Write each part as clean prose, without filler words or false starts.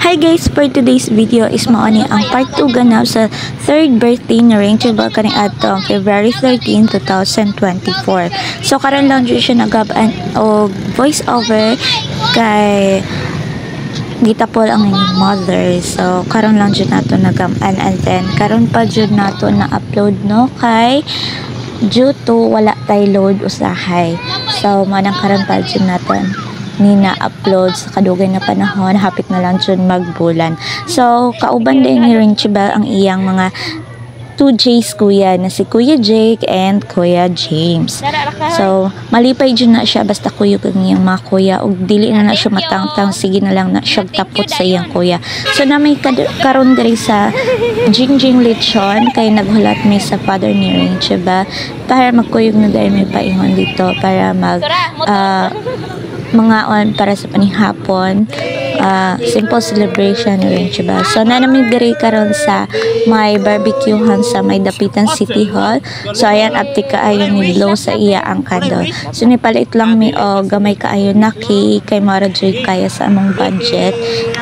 Hi guys, for today's video is mao ni ang part 2 ganap sa third birthday ni Rachel kaning adtong February 13, 2024. So karon lang jud siya nagab-an og voice over kay gitapol ang inyong mother. So karon lang jud nato nagam-an and then karon pa jud nato na upload no kay due to wala tay load usahay. So manang karon pa jud naton ni na-upload sa kadugay na panahon, hapit na lang jud magbulan. So kauban din ni Rinchibel ang iyang mga 2J's kuya na si Kuya Jake and Kuya James. So malipay jud na siya basta kuyog ang iyang mga kuya ug dili na siya matangtang, sige na lang na siya tapot sa iyang kuya. So na may karon diri sa Jingjing Lechon kay naghulat mi sa father ni Rinchibel para magkuyog na dahil may paingon dito para mag mga on para sa panihapon, simple celebration rin siya. So nanami diri karon sa may barbecuehan sa may Dapitan City Hall. So ayan apti kaayo ni blow sa iya ang candle. So nipalit lang mi og gamay kaayo na kay mara joy kaya sa among budget.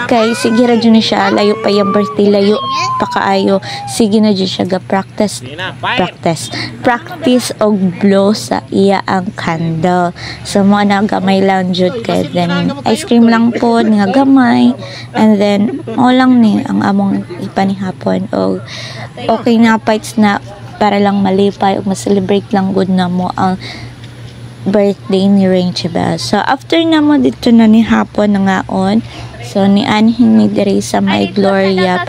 Kay sige ra jud ni siya layo pa yung birthday, layo pa kaayo, sige na jud siya ga practice og blow sa iya ang candle. So mo na gamay lang jud kay then ice cream lang po nga gamay and then o lang ni ang among ipanihapon og okay na fights na para lang malipay ug ma-celebrate lang good na mo ang birthday ni Rinchibel. So after na mo dito na ni hapon na ngaon, so ni anhin mi diri sa may Gloria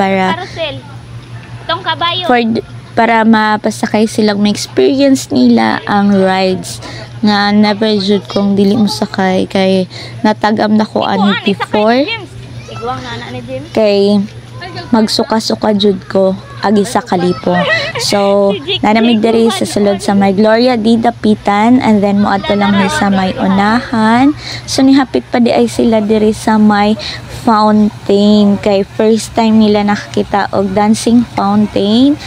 para mapasakay silang may experience nila ang rides nga never jud kong dili mo sakay kay natagam na ko ani before kay magsuka-suka jud ko agi sa kalipong. So nanamig diri sa sulod sa may Gloria di Dapitan and then moadto lang ni sa may unahan. So nihapit pa di ay sila diri sa may fountain kay first time nila nakakita og dancing fountain.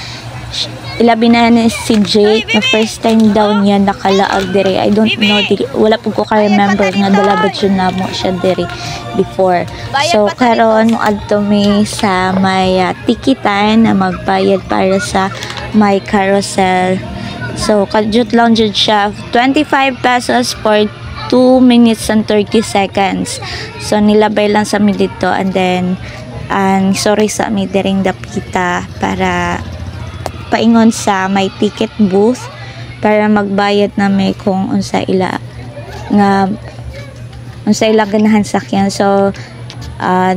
Ilabi na ni si Jake na first time daw niya nakalaag diri. I don't know diri, wala pud ko ka-remember nga dala ba jud na mo siya diri before. So karon mo adto mi sa may tikitan na magbayad para sa may carousel. So kadyut lang jud siya 25 pesos for 2 minutes and 30 seconds. So nilabay lang sa mi dito and then sorry sa mi diring dapita para paingon sa may ticket booth para magbayad na may kung unsa ila ganahan sakyan. So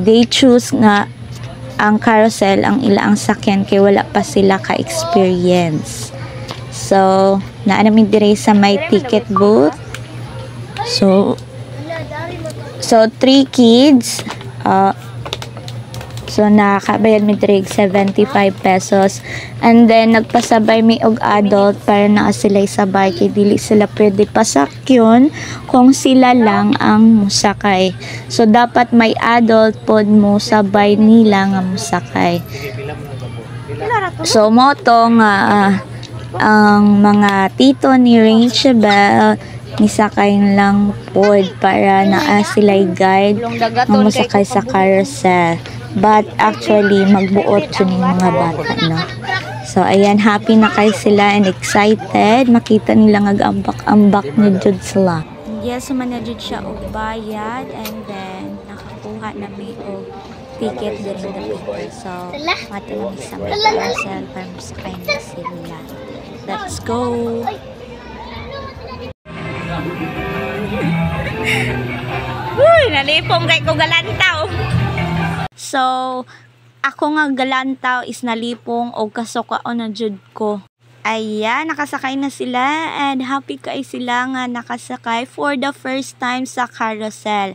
they choose nga ang carousel ang ila ang sakyan kay wala pa sila ka-experience. So naa namin dire sa may ticket booth. So 3 kids so nakabayad mi diri 75 pesos and then nagpasabay mi og adult para naa sila sabay kay dili sila pwede pasakyon kung sila lang ang musakay. So dapat may adult pod mo sabay nila nga musakay. So mo to nga ang mga tito ni Rinchibel nisakay lang pod para naa sila'y guide nga musakay sa carousel. But actually magbuot yun yung mga bata, no? So ayan, happy na kayo sila and excited makita nila nag-ambak ni jud sila. Yes, sumana jud siya og bayad and then nakakuha na mi og ticket din sa Dapitan. So mata na mi sa may carousel para musakay na sila. Let's go! Uy, nalipong kay ko galantaw. So, ako nga galantaw is nalipong o kasukaon na jud ko. Ayan, nakasakay na sila and happy kay sila nga nakasakay for the first time sa carousel.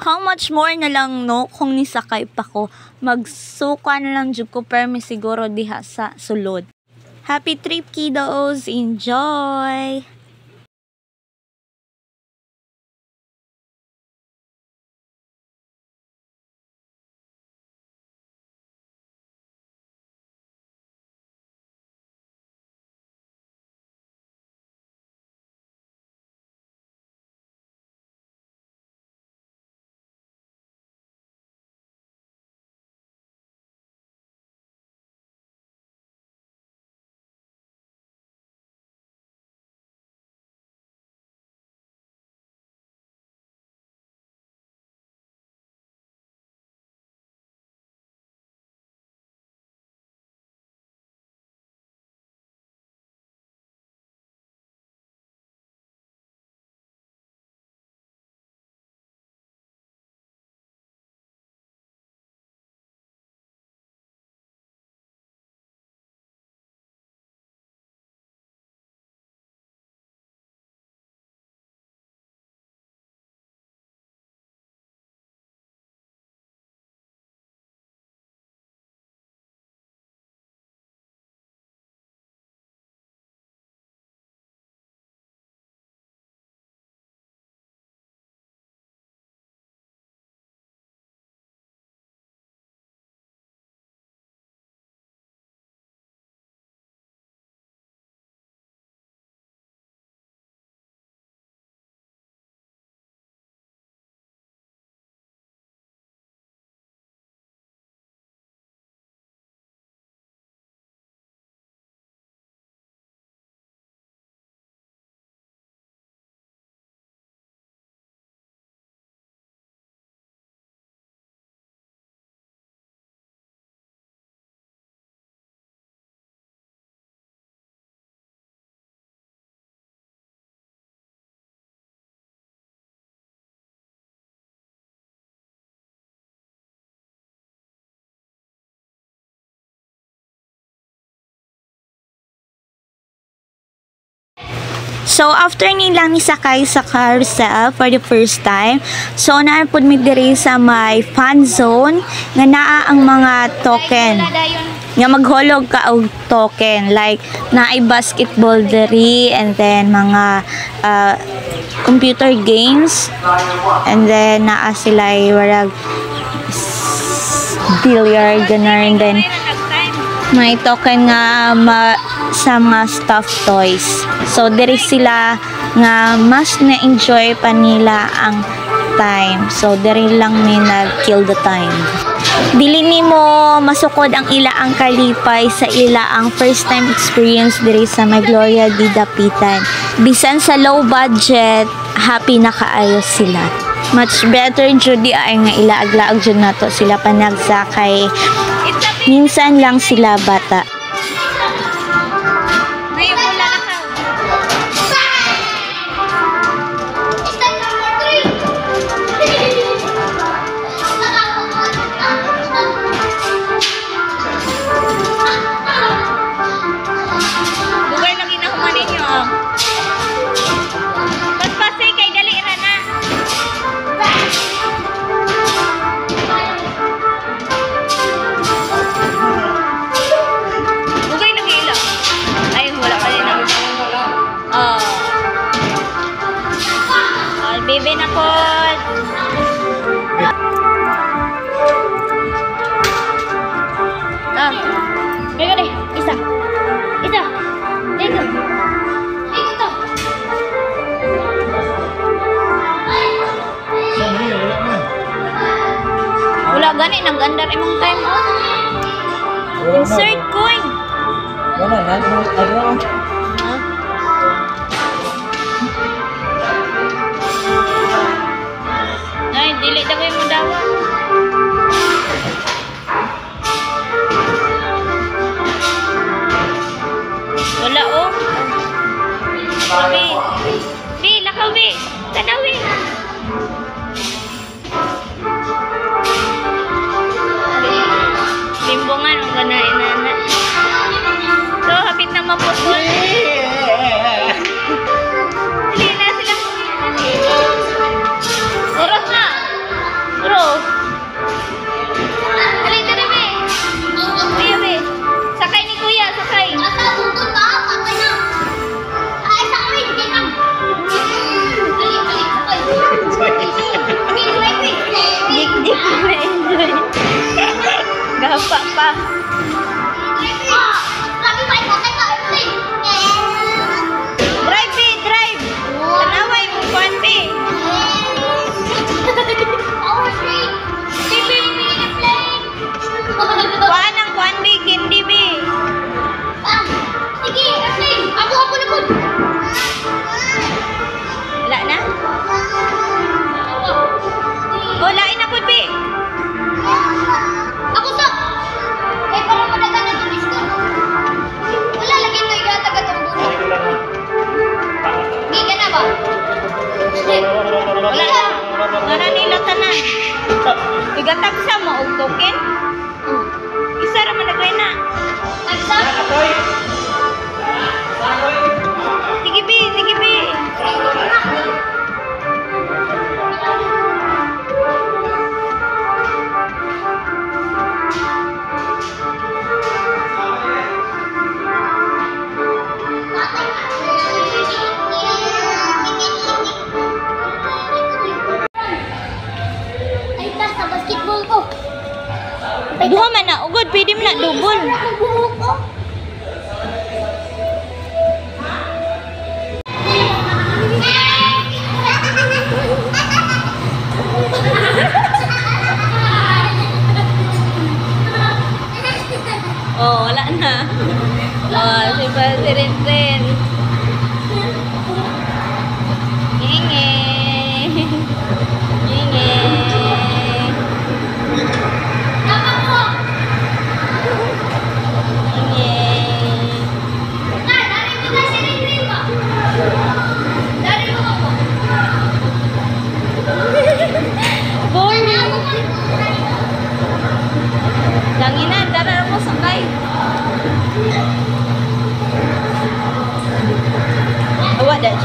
How much more na lang no kung nisakay pa ko. Magsuka na lang jud ko permi siguro diha sa sulod. Happy trip kiddos! Enjoy! So, after nilang nisakay sa carousel for the first time, so, naapod mi diri sa may fan zone nga naa ang mga token. Nga magholog ka og token. Like, naay basketball diri and then mga computer games. And then, naa sila warag billiard, ganun. And then, may token nga sa mga stuffed toys. So, diri sila nga mas na-enjoy pa nila ang time. So, diri lang may nag-kill the time. Dili ni mo masukod ang ila ang kalipay sa ila ang first time experience diri sa may Gloria di Dapitan. Bisan sa low budget, happy na kaayo sila. Much better jud di ay nga ila aglaag jud nato sila panagsakay. Minsan lang sila bata. Bebe na po. Bebe deh. Isa. Isa. Dito. Dito. Wala gani nang gandar imong time oh. Insert coin. Wala na. Dili daw mo dawa. Wala oh. Bi. Bi, lakaw bi. Tanawi. Limbongan ang ganain na. So, hapit na maputol. Dili na sila. Oras na. Bro. Alin na be. Kuya be. Sakay ni kuya, sakay. Asa bundon ka, sakay na. Ay sakay, hindi na. Alin, sakay. Dik na enjoy. Gapa pa. Sabi ba sakay ka airplane? Drive be, drive. Tanaway mo kuan be. Kuan ang kuan be, kindi be. Sige, airplane. Ako na po. Wala na? Lain na po be. Ako sa. Eh, parang madagan na tulis ko. Wala lagi ito igatagatong bulo. Hindi ka na ba? Wala na. Wala nila tanan. Igatag sa mo og token. Isa ra man nagay na. Agsa. Sige bi, sige bi. Duha man na, ugod, pwede mo na double. Oh, wala na. Oh, si Rin. Ngenge. Ngenge. Danginan, darah mo sakay. Awak dah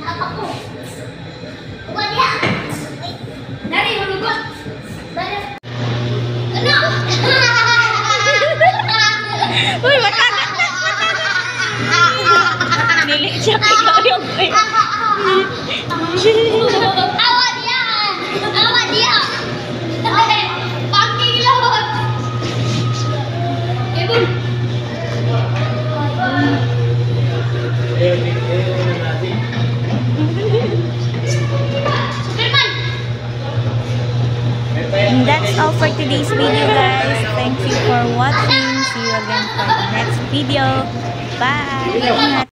Ako. Uwa dia. Dari hulugot. Dari. Ano? Uy, matagat na! Nili siya ikaw yung Awa dia. Awa dia. Pangkilot. Ibon. Superman. And that's all for today's video, guys. Thank you for watching. See you again for the next video. Bye! Ingat!